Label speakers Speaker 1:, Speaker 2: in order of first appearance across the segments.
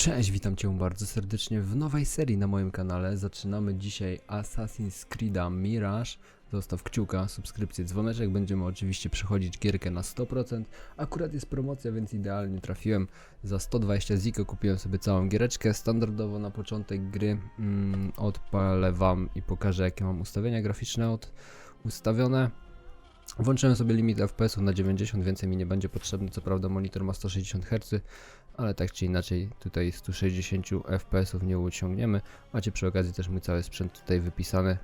Speaker 1: Cześć, witam Cię bardzo serdecznie w nowej serii na moim kanale. Zaczynamy dzisiaj Assassin's Creed'a Mirage. Zostaw kciuka, subskrypcję, dzwoneczek. Będziemy oczywiście przechodzić gierkę na 100%. Akurat jest promocja, więc idealnie trafiłem. Za 120 ziko kupiłem sobie całą giereczkę. Standardowo na początek gry odpalę Wam i pokażę, jakie mam ustawienia graficzne ustawione. Włączyłem sobie limit FPS-ów na 90, więcej mi nie będzie potrzebny. Co prawda monitor ma 160 Hz, ale tak czy inaczej tutaj 160 FPS-ów nie osiągniemy. Macie przy okazji też mój cały sprzęt tutaj wypisany.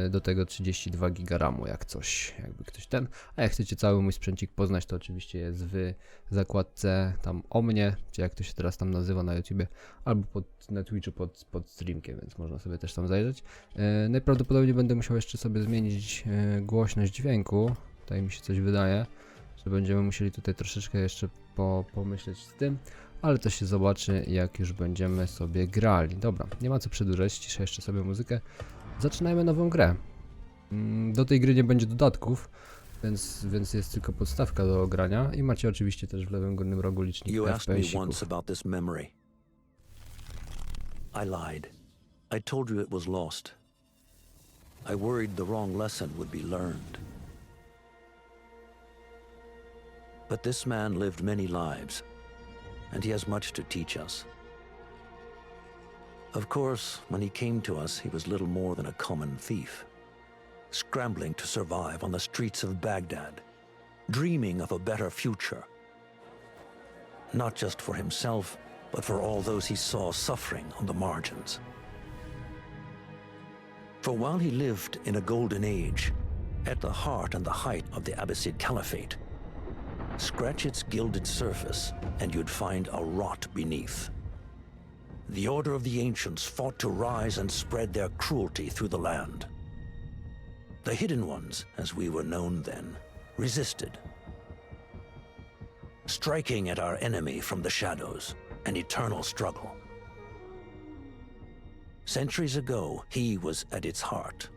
Speaker 1: Do tego 32 GB RAMu, jak coś, jakby ktoś ten. A jak chcecie cały mój sprzęcik poznać, to oczywiście jest w zakładce tam o mnie, czy jak to się teraz tam nazywa na YouTubie, albo na Twitchu pod streamkiem, więc można sobie też tam zajrzeć. Najprawdopodobniej będę musiał jeszcze sobie zmienić głośność dźwięku. Tutaj mi się coś wydaje, że będziemy musieli tutaj troszeczkę jeszcze pomyśleć z tym, ale to się zobaczy, jak już będziemy sobie grali. Dobra, nie ma co przedłużać, ściszę jeszcze sobie muzykę. Zaczynajmy nową grę. Do tej gry nie będzie dodatków, więc jest tylko podstawka do grania i macie oczywiście też w lewym górnym rogu licznik FPS-ików.
Speaker 2: I lied. I told you it was lost. I worried the wrong lesson would be learned. But this man lived many lives, and he has much to teach us. Of course, when he came to us, he was little more than a common thief, scrambling to survive on the streets of Baghdad, dreaming of a better future. Not just for himself, but for all those he saw suffering on the margins. For while he lived in a golden age, at the heart and the height of the Abbasid Caliphate, scratch its gilded surface and you'd find a rot beneath. The Order of the Ancients fought to rise and spread their cruelty through the land. The Hidden Ones, as we were known then, resisted, striking at our enemy from the shadows, an eternal struggle. Centuries ago, he was at its heart,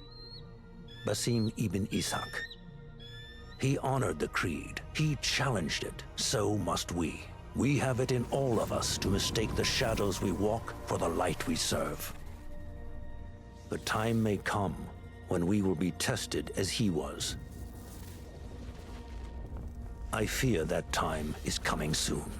Speaker 2: Basim ibn Ishaq. He honored the creed, he challenged it, so must we. We have it in all of us to mistake the shadows we walk for the light we serve. The time may come when we will be tested as he was. I fear that time is coming soon.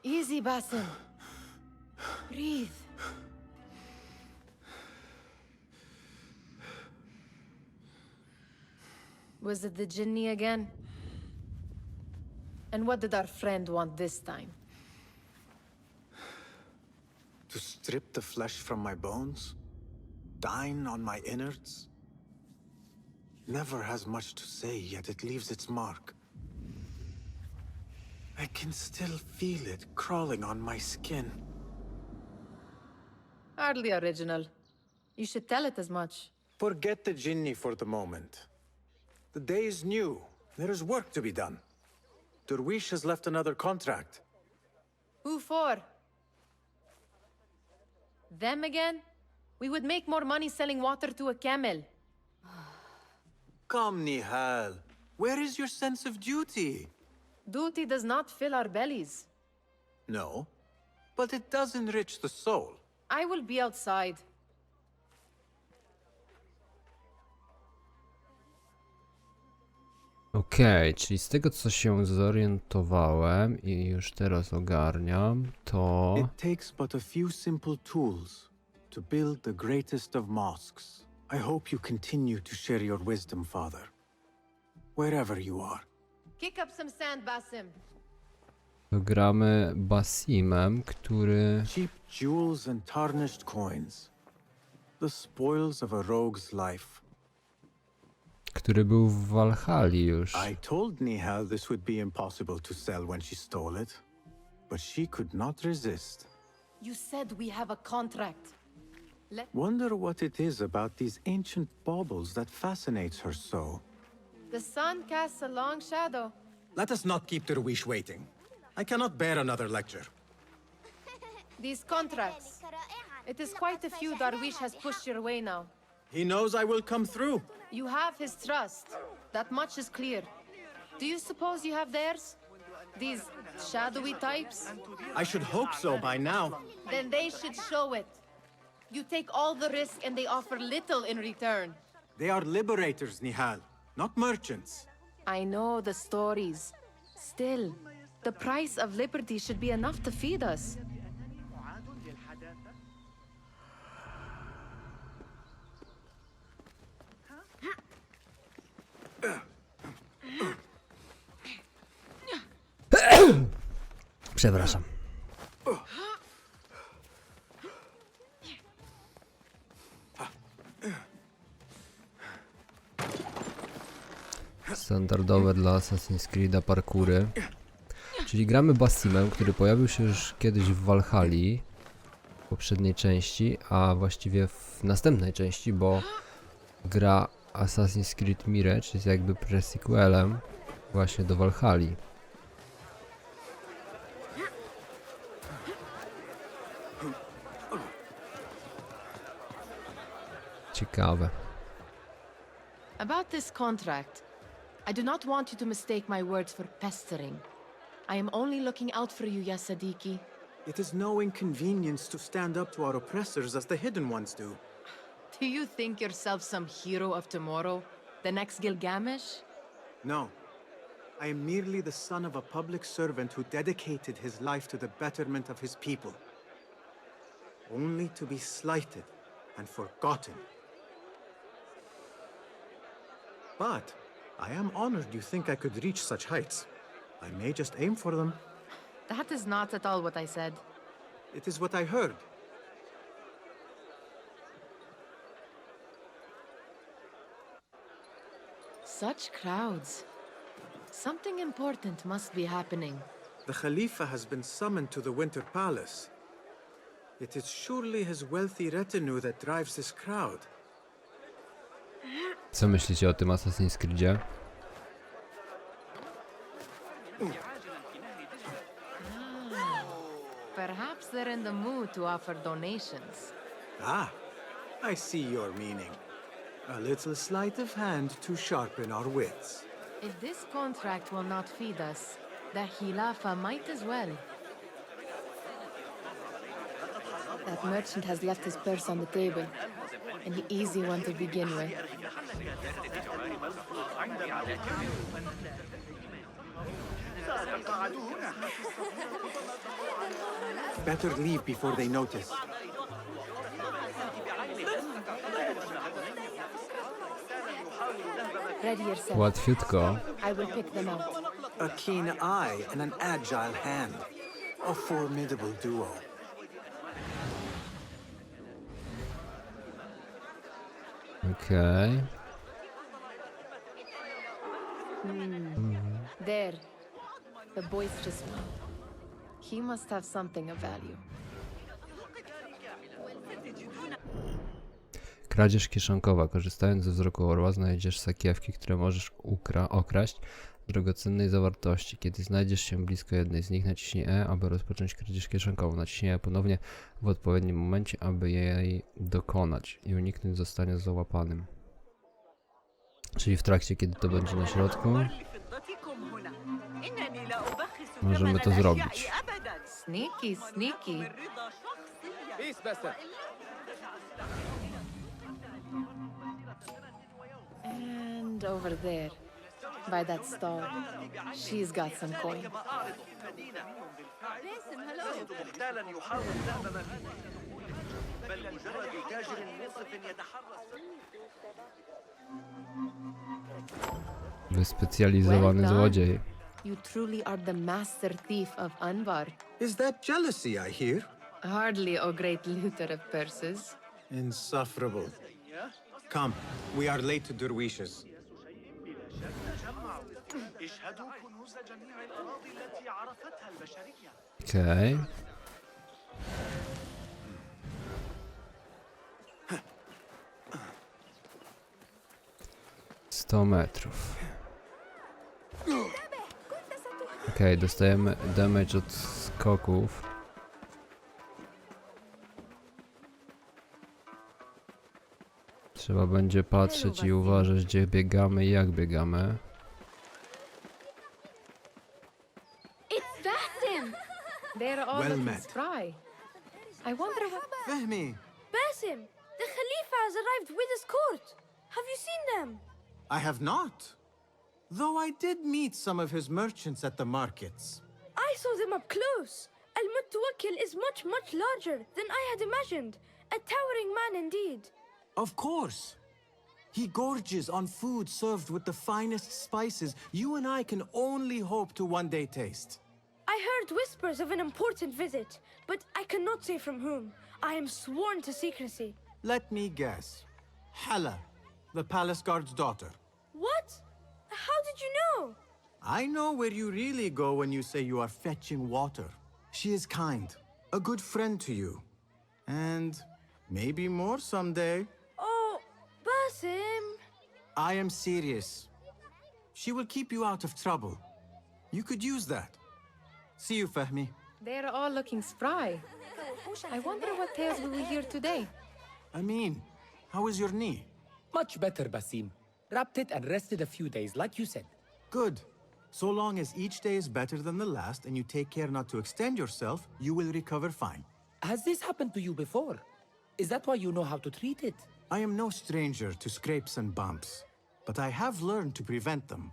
Speaker 3: Easy, Basim. Breathe. Was it the Jinni again? And what did our friend want this time?
Speaker 4: To strip the flesh from my bones? Dine on my innards? Never has much to say, yet it leaves its mark. I can still feel it crawling on my skin.
Speaker 3: Hardly original. You should tell it as much.
Speaker 4: Forget the Jinni for the moment. The day is new. There is work to be done. Derwish has left another contract.
Speaker 3: Who for? Them again? We would make more money selling water to a camel.
Speaker 4: Come, Nihal. Where is your sense of duty?
Speaker 3: Duty does not fill our bellies.
Speaker 4: No, but it does enrich the soul.
Speaker 3: I will be outside.
Speaker 1: Okej, czyli z tego co się zorientowałem i już teraz ogarniam, to
Speaker 4: It takes but a few simple tools to build the greatest of mosques. I hope you continue to share your wisdom, Father. Wherever you are.
Speaker 3: Kick up some sand, Basim.
Speaker 1: gramy Basimem, który
Speaker 4: Cheap jewels and tarnished coins. The spoils of a rogue's life.
Speaker 1: był w Walhali już.
Speaker 4: I told Nihal this would be impossible to sell when she stole it, but she could not resist.
Speaker 3: You said we have a contract.
Speaker 4: Wonder what it is about these ancient baubles that fascinates her so.
Speaker 3: The sun casts a long shadow.
Speaker 5: Let us not keep Derwish waiting. I cannot bear another lecture.
Speaker 3: These contracts. It is quite a few Darwish has pushed your way now.
Speaker 5: He knows I will come through.
Speaker 3: You have his trust. That much is clear. Do you suppose you have theirs? These shadowy types?
Speaker 5: I should hope so by now.
Speaker 3: Then they should show it. You take all the risk and they offer little in return.
Speaker 5: They are liberators, Nihal, not merchants.
Speaker 3: I know the stories. Still, the price of liberty should be enough to feed us.
Speaker 1: Przepraszam. Standardowe dla Assassin's Creed'a parkury. Czyli gramy Basimem, który pojawił się już kiedyś w Walhali w poprzedniej części, a właściwie w następnej części, bo gra Assassin's Creed Mirage jest jakby pre-sequelem właśnie do Walhali. Ciekawe.
Speaker 3: About this contract, I do not want you to mistake my words for pestering. I am only looking out for you, ya Sadiki.
Speaker 4: It is no inconvenience to stand up to our oppressors as the hidden ones do.
Speaker 3: Do you think yourself some hero of tomorrow? The next Gilgamesh?
Speaker 4: No. I am merely the son of a public servant who dedicated his life to the betterment of his people. Only to be slighted and forgotten. But I am honored you think I could reach such heights. I may just aim for them.
Speaker 3: That is not at all what I said.
Speaker 4: It is what I heard.
Speaker 3: Such crowds. Something important must be happening.
Speaker 4: The Khalifa has been summoned to the Winter Palace. It is surely his wealthy retinue that drives this crowd.
Speaker 1: Co myślicie o tym Assassin's Creedzie?
Speaker 3: Perhaps they're in the mood to offer donations.
Speaker 4: Ah, I see your meaning. A little sleight of hand to sharpen our wits.
Speaker 3: If this contract will not feed us, the Khilafa might as well. That merchant has left his purse on the table. An easy one to begin with.
Speaker 4: Better leave before they notice.
Speaker 3: Ready yourself.
Speaker 1: Łatwiutko.
Speaker 3: I will pick them out.
Speaker 4: A keen eye and an agile hand. A formidable duo.
Speaker 1: Okej.
Speaker 3: There. The boisterous one. He must have something of value.
Speaker 1: Kradzież kieszonkowa. Korzystając ze wzroku orła znajdziesz sakiewki, które możesz okraść drogocennej zawartości. Kiedy znajdziesz się blisko jednej z nich, naciśnij E, aby rozpocząć kradzież kieszonkową. Naciśnij E ponownie w odpowiednim momencie, aby jej dokonać i uniknąć zostania załapanym. Czyli w trakcie, kiedy to będzie na środku, możemy to zrobić.
Speaker 3: Sneaky, sneaky. And over there. By that stall. She's got some coin.
Speaker 1: Wyspecjalizowany
Speaker 3: Well done.
Speaker 1: złodziej.
Speaker 3: You truly are the master thief of Anbar.
Speaker 4: Is that jealousy I hear?
Speaker 3: Hardly a great looter of purses.
Speaker 4: Insufferable. Come, we are late to Derwishes.
Speaker 1: Okej. 100 metrów. Okej, dostajemy damage od skoków. Trzeba będzie patrzeć i uważać, gdzie biegamy i jak biegamy.
Speaker 6: It's Basim!
Speaker 3: They're all
Speaker 4: Well
Speaker 3: looking
Speaker 4: met.
Speaker 3: spry. I wonder what...
Speaker 4: Fehmi,
Speaker 6: Basim! The Khalifa has arrived with his court! Have you seen them?
Speaker 4: I have not. Though I did meet some of his merchants at the markets.
Speaker 6: I saw them up close. Al-Mutawakkil is much, much larger than I had imagined. A towering man indeed.
Speaker 4: Of course. He gorges on food served with the finest spices you and I can only hope to one day taste.
Speaker 6: I heard whispers of an important visit, but I cannot say from whom. I am sworn to secrecy.
Speaker 4: Let me guess. Hala, the palace guard's daughter.
Speaker 6: What? How did you know?
Speaker 4: I know where you really go when you say you are fetching water. She is kind, a good friend to you. And maybe more someday.
Speaker 6: Oh, Basim.
Speaker 4: I am serious. She will keep you out of trouble. You could use that. See you, Fehmi.
Speaker 3: They're all looking spry. I wonder what tales we will hear today.
Speaker 4: Amin, how is your knee?
Speaker 7: Much better, Basim. Wrapped it and rested a few days, like you said.
Speaker 4: Good. So long as each day is better than the last and you take care not to extend yourself, you will recover fine.
Speaker 7: Has this happened to you before? Is that why you know how to treat it?
Speaker 4: I am no stranger to scrapes and bumps, but I have learned to prevent them.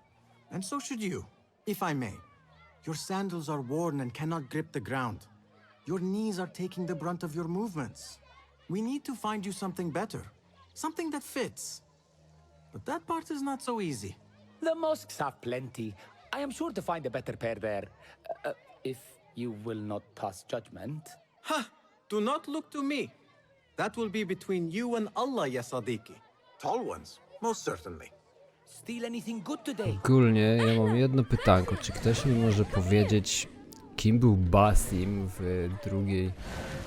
Speaker 4: And so should you, if I may. Your sandals are worn and cannot grip the ground. Your knees are taking the brunt of your movements. We need to find you something better, something that fits. But that part is not so easy.
Speaker 7: The mosques have plenty. I am sure to find a better pair there. If you will not pass judgment.
Speaker 4: Ha! Do not look to me. That will be between you and Allah, ya Sadiqi. Tall ones, most certainly.
Speaker 7: Steal anything good today?
Speaker 1: Ogólnie ja mam jedno pytanko. Czy ktoś mi może powiedzieć, kim był Basim w drugiej,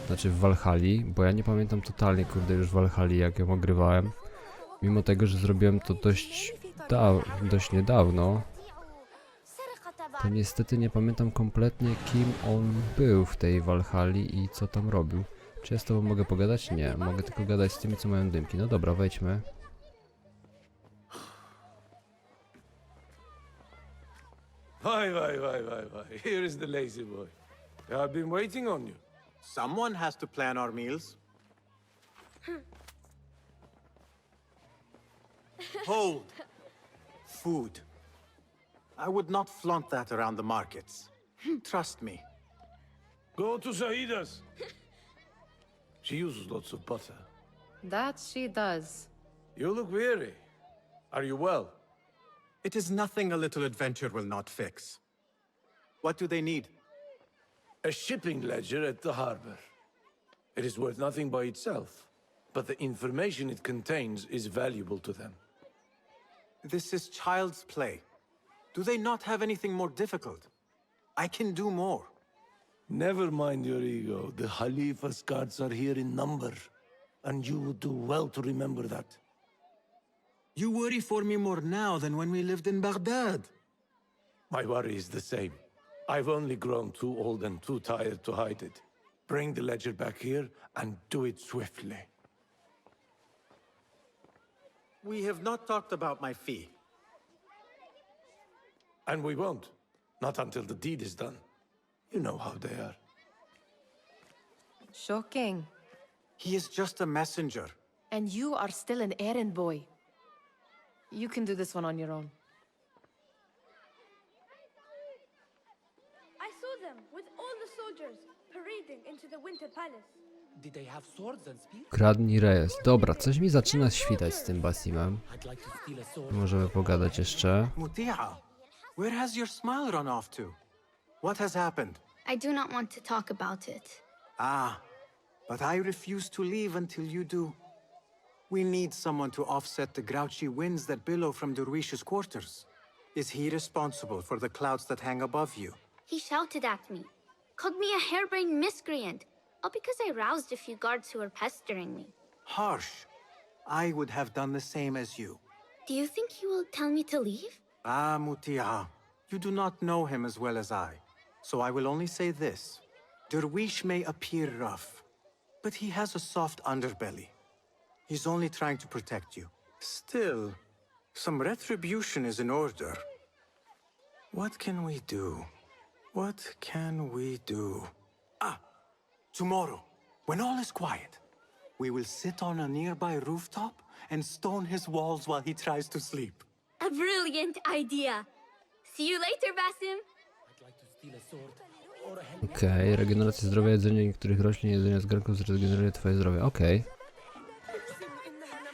Speaker 1: znaczy w Valhalli? Bo ja nie pamiętam totalnie, kurde, już Valhalli, jak ją ogrywałem. Mimo tego, że zrobiłem to dość niedawno, to niestety nie pamiętam kompletnie, kim on był w tej Valhalli i co tam robił. Czy ja z tobą mogę pogadać? Nie, mogę tylko gadać z tymi, co mają dymki. No dobra, wejdźmy.
Speaker 8: Why. Here is the lazy boy. I've been waiting on you.
Speaker 4: Someone has to plan our meals. Hold. Food. I would not flaunt that around the markets. Trust me.
Speaker 8: Go to Saida's. She uses lots of butter.
Speaker 3: That she does.
Speaker 8: You look weary. Are you well?
Speaker 4: It is nothing a little adventure will not fix. What do they need?
Speaker 8: A shipping ledger at the harbor. It is worth nothing by itself, but the information it contains is valuable to them.
Speaker 4: This is child's play. Do they not have anything more difficult? I can do more.
Speaker 8: Never mind your ego. The Khalifa's guards are here in number, and you would do well to remember that.
Speaker 4: You worry for me more now than when we lived in Baghdad.
Speaker 8: My worry is the same. I've only grown too old and too tired to hide it. Bring the ledger back here and do it swiftly.
Speaker 4: We have not talked about my fee.
Speaker 8: And we won't. Not until the deed is done. You know how they are.
Speaker 3: Shocking.
Speaker 4: He is just a messenger.
Speaker 3: And you are still an errand boy. You can do this one on your own.
Speaker 6: them with all the soldiers parading into the Winter Palace.
Speaker 7: Did they have swords and spears?
Speaker 1: Kradnij rejestr. Dobra, coś mi zaczyna świtać z tym Basimem.
Speaker 7: I'd like to steal a sword.
Speaker 1: Możemy pogadać jeszcze.
Speaker 4: Mutia, where has your smile run off to? What has happened?
Speaker 9: I do not want to talk about it.
Speaker 4: Ah, but I refuse to leave until you do. We need someone to offset the grouchy winds that billow from Derwish's quarters. Is he responsible for the clouds that hang above you?
Speaker 9: He shouted at me, called me a harebrained miscreant, all because I roused a few guards who were pestering me.
Speaker 4: Harsh. I would have done the same as you.
Speaker 9: Do you think he will tell me to leave?
Speaker 4: Ah, Mutia, you do not know him as well as I, so I will only say this. Derwish may appear rough, but he has a soft underbelly. He's only trying to protect you. Still, some retribution is in order. What can we do? What can we do? Ah, tomorrow, when all is quiet, we will sit on a nearby rooftop and stone his walls while he tries to sleep.
Speaker 9: A brilliant idea. See you later, Basim.
Speaker 7: I'd like to steal a sword or a helmet.
Speaker 1: Okej, regeneracja zdrowia, jedzenie niektórych roślin, jedzenie z garnków zregeneruje twoje zdrowie. Okej.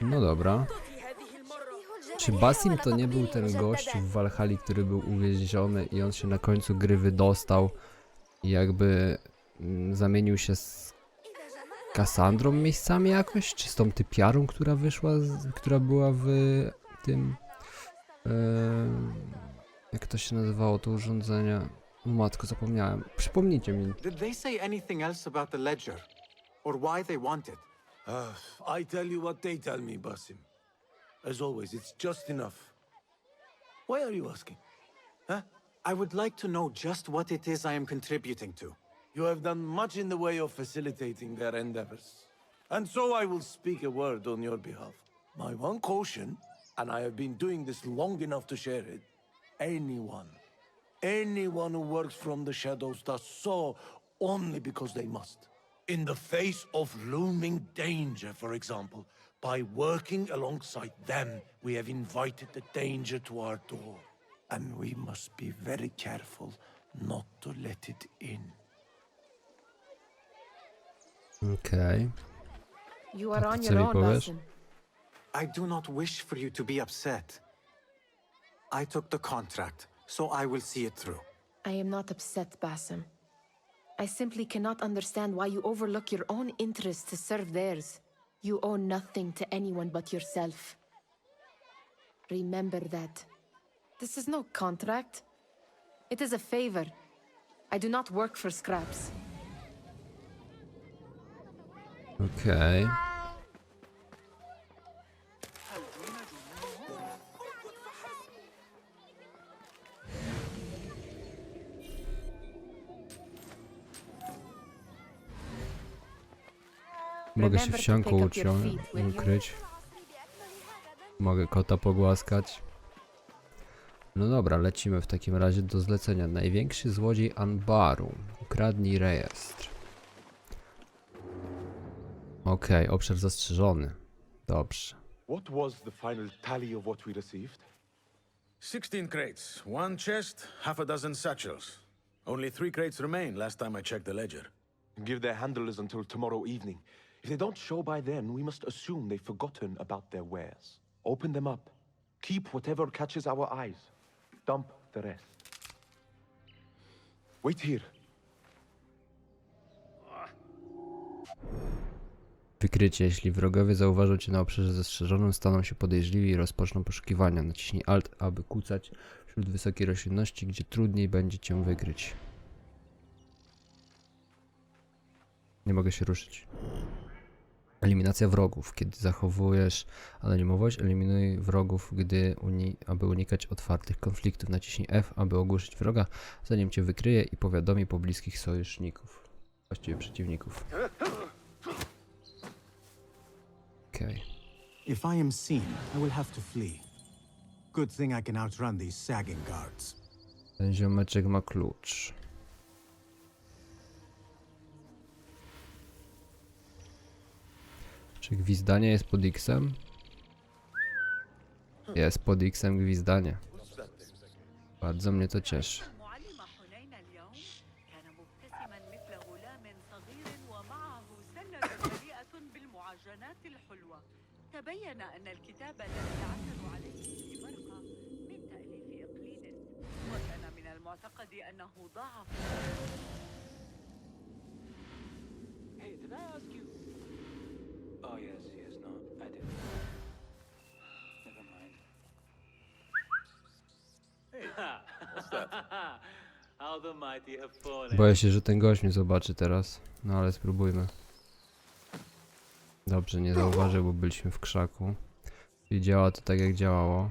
Speaker 1: No dobra. Czy Basim to nie był ten gość w Walhali, który był uwięziony i on się na końcu gry wydostał i jakby zamienił się z Kassandrą miejscami jakoś? Czy z tą typiarą, która wyszła, która była w tym... jak to się nazywało, to urządzenie? O matko, zapomniałem. Przypomnijcie mi.
Speaker 4: Did they say anything else about the ledger? Or why they want it?
Speaker 8: I tell you what they tell me, Basim. As always, it's just enough. Why are you asking? Huh?
Speaker 4: I would like to know just what it is I am contributing to.
Speaker 8: You have done much in the way of facilitating their endeavors. And so I will speak a word on your behalf. My one caution, and I have been doing this long enough to share it, anyone who works from the shadows does so only because they must. In the face of looming danger, for example, by working alongside them, we have invited the danger to our door. And we must be very careful not to let it in.
Speaker 1: Okej.
Speaker 3: You are on
Speaker 1: Co
Speaker 3: your
Speaker 1: mi
Speaker 3: own,
Speaker 1: powiesz?
Speaker 3: Basim.
Speaker 4: I do not wish for you to be upset. I took the contract, so I will see it through.
Speaker 3: I am not upset, Basim. I simply cannot understand why you overlook your own interests to serve theirs. You owe nothing to anyone but yourself. Remember that. This is no contract. It is a favor. I do not work for scraps.
Speaker 1: Okej. Mogę się w sianku ukryć. Mogę kota pogłaskać. No dobra, lecimy w takim razie do zlecenia. Największy złodziej Anbaru. Ukradnij rejestr. Okej, obszar zastrzeżony. Dobrze.
Speaker 10: What was the final tally of what we received?
Speaker 5: 16 crates, 1 chest, half a dozen satchels. Only 3 crates remain last time I checked the ledger.
Speaker 10: Give their handlers until tomorrow evening. If they don't show by then, we must assume they've forgotten about their wares. Open them up. Keep whatever catches our eyes. Dump the rest. Wait here.
Speaker 1: Wykrycie. Jeśli wrogowie zauważą cię na obszarze zastrzeżonym, staną się podejrzliwi i rozpoczną poszukiwania. Naciśnij Alt, aby kucać wśród wysokiej roślinności, gdzie trudniej będzie cię wykryć. Nie mogę się ruszyć. Eliminacja wrogów. Kiedy zachowujesz anonimowość, eliminuj wrogów, aby unikać otwartych konfliktów. Naciśnij F, aby ogłuszyć wroga, zanim cię wykryje i powiadomi pobliskich sojuszników. Właściwie przeciwników. Okej.
Speaker 4: If I am seen, I will have to flee. Good thing I can outrun these sagging guards.
Speaker 1: Ten ziomeczek ma klucz. Czy gwizdanie jest pod X-em? Jest pod X-em gwizdanie. Bardzo mnie to cieszy.
Speaker 11: بالمعجنات الحلوة. تبين أن الكتاب الذي عثروا عليه في برقة من تأليف إقليدس، وكان من المعتقد أنه ضاع في
Speaker 7: Hey, did I ask you? Oh, yes, no, I did. Never mind.
Speaker 5: Hey, what's that?
Speaker 7: How the mighty have fallen.
Speaker 1: Boję się, że ten gość mnie zobaczy teraz. No ale spróbujmy. Dobrze, nie zauważył, bo byliśmy w krzaku. I działa to tak jak działało.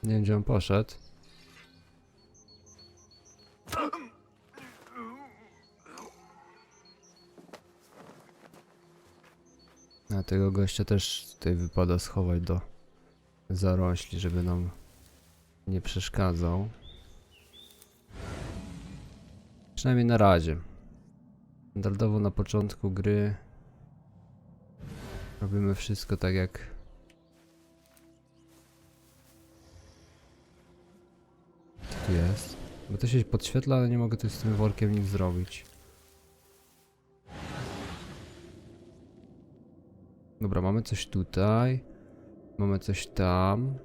Speaker 1: Nie wiem, gdzie on poszedł. A tego gościa też tutaj wypada schować do zarośli, żeby nam nie przeszkadzał. Przynajmniej na razie. Standardowo na początku gry robimy wszystko tak jak tu jest. Bo to się podświetla, ale nie mogę tu z tym workiem nic zrobić. Dobra, mamy coś tutaj. Mamy coś tam.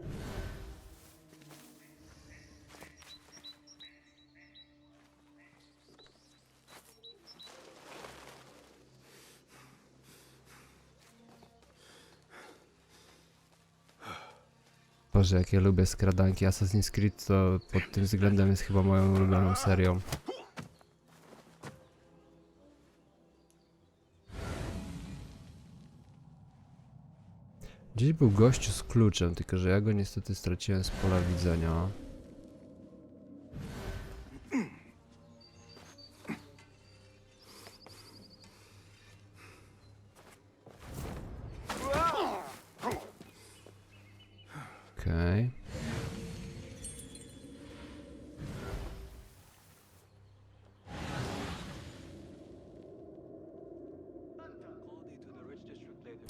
Speaker 1: Boże, jak ja lubię skradanki. Assassin's Creed to pod tym względem jest chyba moją ulubioną serią. Gdzieś był gościu z kluczem, tylko że ja go niestety straciłem z pola widzenia. Okej.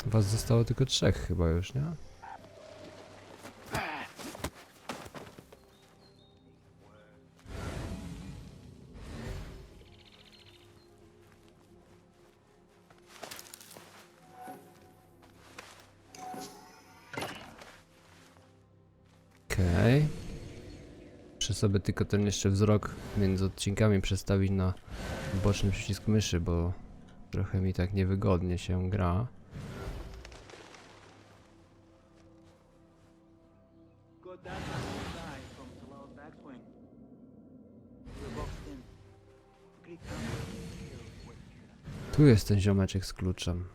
Speaker 1: Was zostało tylko 3 chyba już, nie? Okej. Muszę sobie tylko ten jeszcze wzrok między odcinkami przestawić na boczny przycisk myszy, bo trochę mi tak niewygodnie się gra. Tu jest ten ziomeczek z kluczem.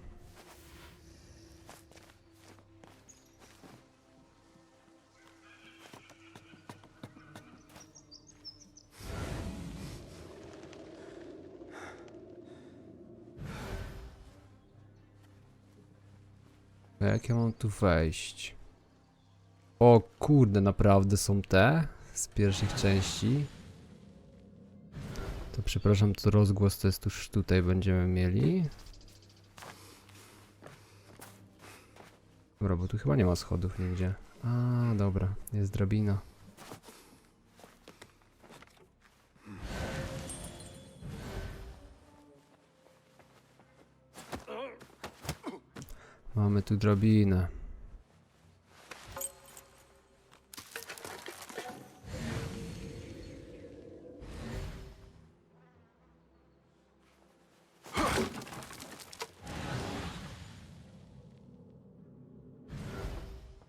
Speaker 1: A jak ja mam tu wejść? O kurde, naprawdę są te z pierwszych części. To przepraszam, to rozgłos to jest już tutaj będziemy mieli. Dobra, bo tu chyba nie ma schodów nigdzie. A, dobra, jest drabina. Mamy tu drabinę.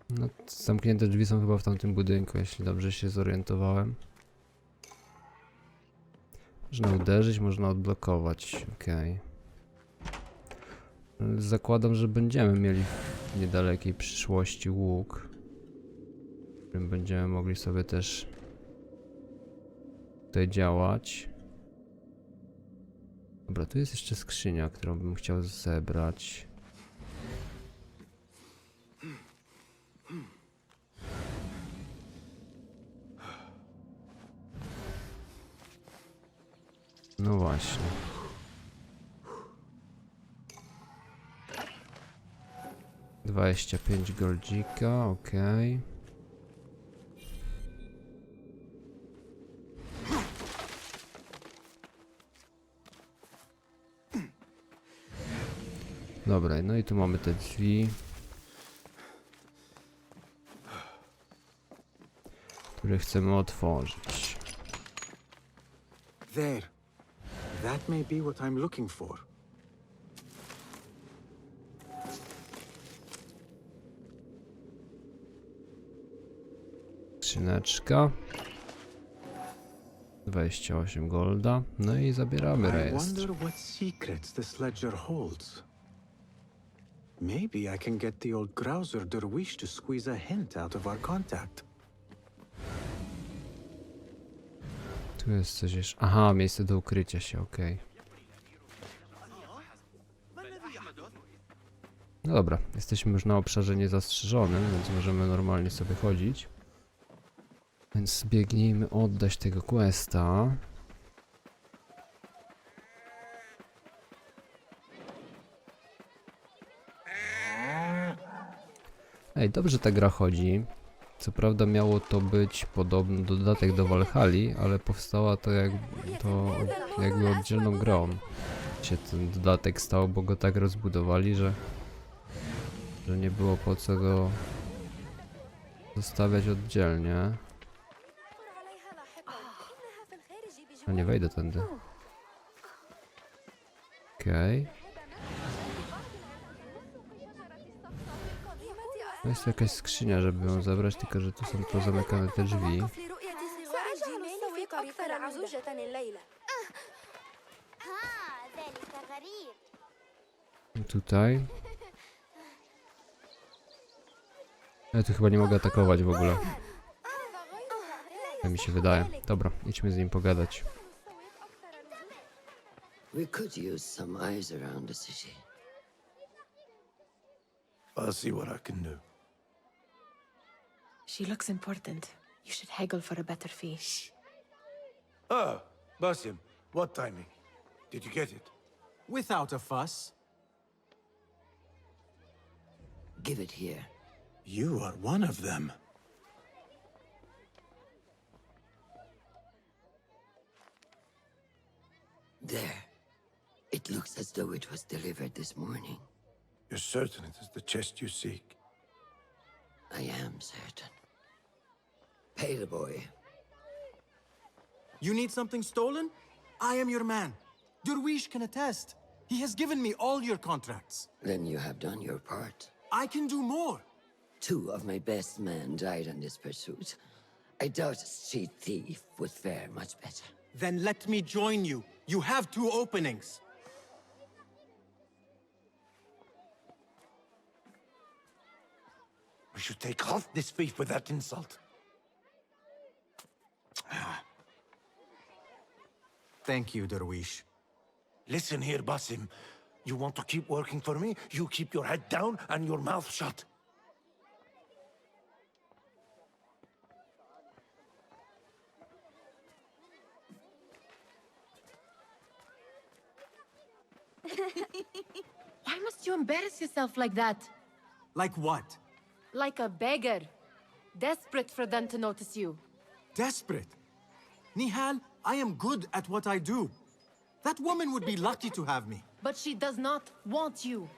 Speaker 1: No, zamknięte drzwi są chyba w tamtym budynku, jeśli dobrze się zorientowałem. Można uderzyć, można odblokować, okej. Zakładam, że będziemy mieli w niedalekiej przyszłości łuk, którym będziemy mogli sobie też tutaj działać. Dobra, tu jest jeszcze skrzynia, którą bym chciał zebrać. No właśnie. 25 goldzika, okej. Dobra, no i tu mamy te drzwi, które chcemy otworzyć.
Speaker 4: There. That may be what I'm looking for.
Speaker 1: Skrzyneczka. 28 golda. No i zabieramy
Speaker 4: I
Speaker 1: rejestr.
Speaker 4: wonder what secrets this ledger holds. Maybe I can get the old grouser Derwish to squeeze a hint out of our contact.
Speaker 1: Tu jest coś jeszcze. Aha, miejsce do ukrycia się, okej. No dobra, jesteśmy już na obszarze niezastrzeżonym, więc możemy normalnie sobie chodzić. Więc biegnijmy oddać tego questa. Ej, dobrze ta gra chodzi. Co prawda miało to być podobny dodatek do Valhalli, ale powstała to jakby oddzielną grą. Się ten dodatek stał, bo go tak rozbudowali, że nie było po co go zostawiać oddzielnie. A nie wejdę tędy. Okej. To jest jakaś skrzynia, żeby ją zabrać, tylko że tu są pozamykane te drzwi. I tutaj. Ja tu chyba nie mogę atakować w ogóle. Tak mi się wydaje. Dobra, idźmy z nim pogadać.
Speaker 12: We could use some eyes around the city.
Speaker 8: I'll see what I can do.
Speaker 3: She looks important. You should haggle for a better fee.
Speaker 8: Ah, Basim, what timing? Did you get it?
Speaker 4: Without a fuss.
Speaker 12: Give it here.
Speaker 4: You are one of them.
Speaker 12: There. It looks as though it was delivered this morning.
Speaker 8: You're certain it is the chest you seek?
Speaker 12: I am certain. Pay the boy.
Speaker 4: You need something stolen? I am your man. Derwish can attest. He has given me all your contracts.
Speaker 12: Then you have done your part.
Speaker 4: I can do more.
Speaker 12: 2 of my best men died in this pursuit. I doubt a street thief would fare much better.
Speaker 4: Then let me join you. You have 2 openings.
Speaker 8: We should take half this thief with that insult.
Speaker 4: Thank you, Derwish.
Speaker 8: Listen here, Basim. You want to keep working for me? You keep your head down and your mouth shut.
Speaker 3: Why must you embarrass yourself like that?
Speaker 4: Like what?
Speaker 3: Like a beggar. Desperate for them to notice you.
Speaker 4: Desperate? Nihal, I am good at what I do. That woman would be lucky to have me.
Speaker 3: But she does not want you.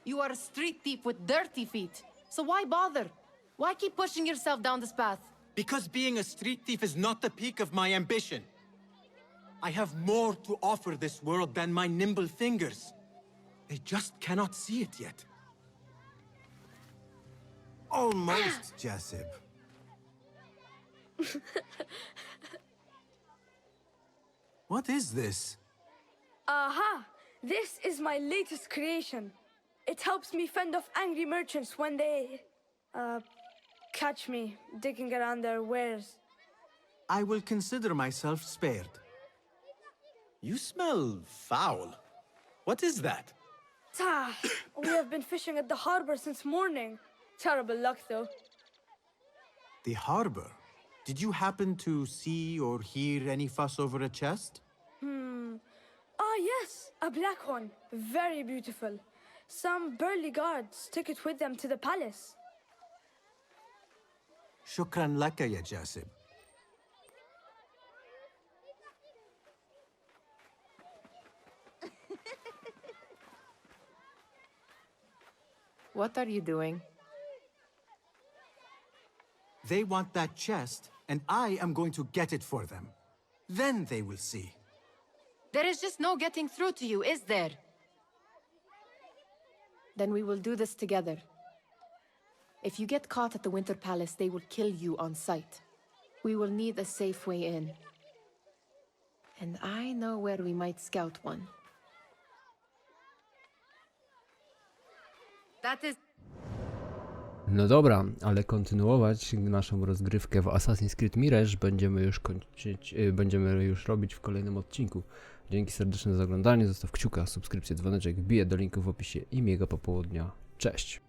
Speaker 3: You are a street thief with dirty feet. So why bother? Why keep pushing yourself down this path?
Speaker 4: Because being a street thief is not the peak of my ambition. I have more to offer this world than my nimble fingers. They just cannot see it yet. Almost, Jasib. What is this?
Speaker 6: Aha! This is my latest creation. It helps me fend off angry merchants when they, catch me digging around their wares.
Speaker 4: I will consider myself spared. You smell foul. What is that?
Speaker 6: We have been fishing at the harbor since morning. Terrible luck, though.
Speaker 4: The harbor? Did you happen to see or hear any fuss over a chest?
Speaker 6: Ah, yes, a black one. Very beautiful. Some burly guards took it with them to the palace.
Speaker 4: Shukran laka ya Jasib.
Speaker 3: What are you doing?
Speaker 4: They want that chest, and I am going to get it for them. Then they will see.
Speaker 3: There is just no getting through to you, is there? Then we will do this together. If you get caught at the Winter Palace, they will kill you on sight. We will need a safe way in. And I know where we might scout one. That is...
Speaker 1: No dobra, ale kontynuować naszą rozgrywkę w Assassin's Creed Mirage będziemy już robić w kolejnym odcinku. Dzięki serdeczne za oglądanie, zostaw kciuka, subskrypcję, dzwoneczek, wbiję do linku w opisie i miłego popołudnia. Cześć!